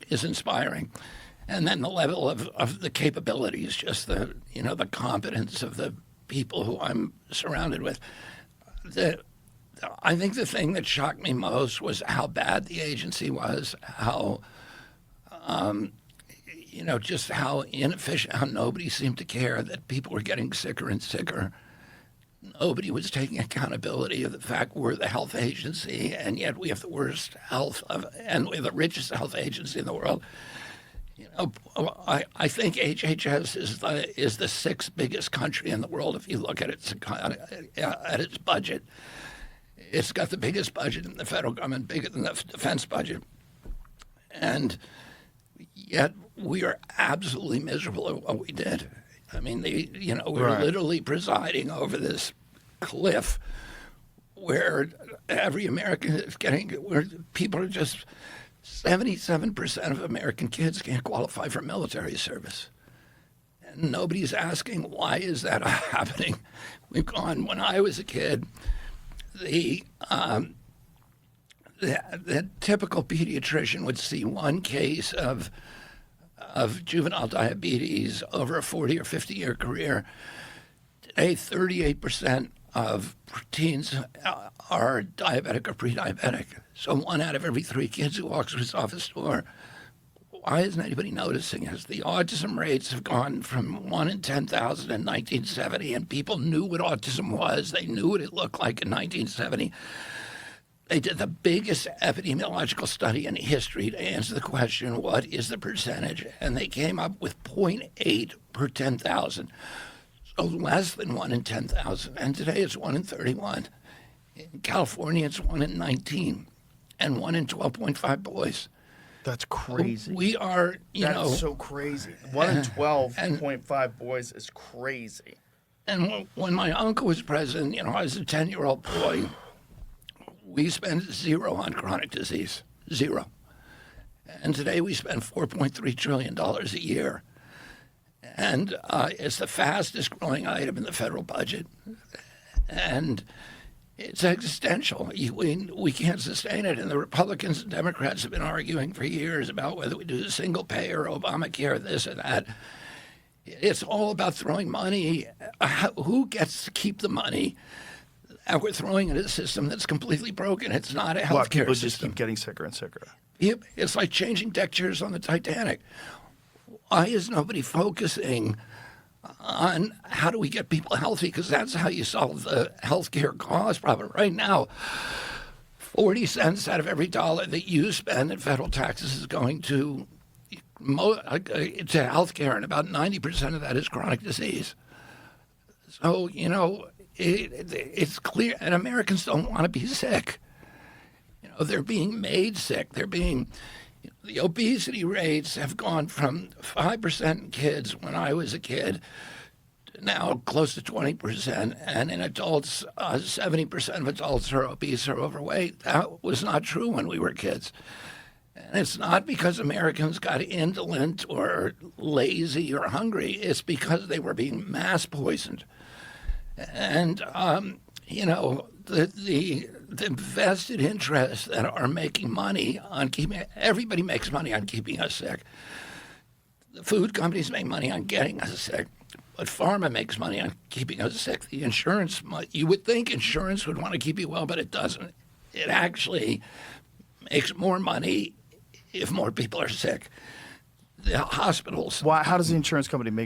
is inspiring. And then the level of the capabilities, just the competence of the people who I'm surrounded with. I think the thing that shocked me most was how bad the agency was, how, just how inefficient, how nobody seemed to care that people were getting sicker and sicker. Nobody was taking accountability of the fact we're the health agency, and yet we have the worst health and we're the richest health agency in the world. I think HHS is the sixth biggest country in the world if you look at its budget. It's got the biggest budget in the federal government, bigger than the defense budget. And yet we are absolutely miserable at what we did. I mean, we're literally presiding over this cliff where every American is where people are just 77% of American kids can't qualify for military service. And nobody's asking, why is that happening? We've gone, when I was a kid, the typical pediatrician would see one case of juvenile diabetes over a 40 or 50-year career. Today, 38% of teens are diabetic or pre-diabetic. So 1 out of every 3 kids who walks through his office door. Why isn't anybody noticing this? The autism rates have gone from 1 in 10,000 in 1970, and people knew what autism was. They knew what it looked like in 1970. They did the biggest epidemiological study in history to answer the question, what is the percentage? And they came up with 0.8 per 10,000. So less than 1 in 10,000. And today it's 1 in 31. In California, it's 1 in 19 and 1 in 12.5 boys. That's crazy. We are, That's so crazy. 1 in 12.5 boys is crazy. And when my uncle was president, I was a 10-year-old boy. We spent 0 on chronic disease, 0. And today we spend $4.3 trillion a year. And it's the fastest growing item in the federal budget. And it's existential. We can't sustain it. And the Republicans and Democrats have been arguing for years about whether we do a single payer, Obamacare, this or that. It's all about throwing money. Who gets to keep the money? And we're throwing it at a system that's completely broken. It's not a health care system. Just keep getting sicker and sicker. It's like changing deck chairs on the Titanic. Why is nobody focusing on how do we get people healthy? Because that's how you solve the healthcare cost problem. Right now, 40 cents out of every dollar that you spend in federal taxes is going to healthcare, and about 90% of that is chronic disease. So, it's clear, and Americans don't want to be sick. They're being made sick. The obesity rates have gone from 5% in kids when I was a kid to now close to 20%. And in adults, 70% of adults are obese or overweight. That was not true when we were kids. And it's not because Americans got indolent or lazy or hungry. It's because they were being mass poisoned. And, the vested interests that are making money on everybody makes money on keeping us sick. The food companies make money on getting us sick, but pharma makes money on keeping us sick. The insurance, you would think insurance would want to keep you well, but it doesn't. It actually makes more money if more people are sick. The hospitals. Why? How does the insurance company make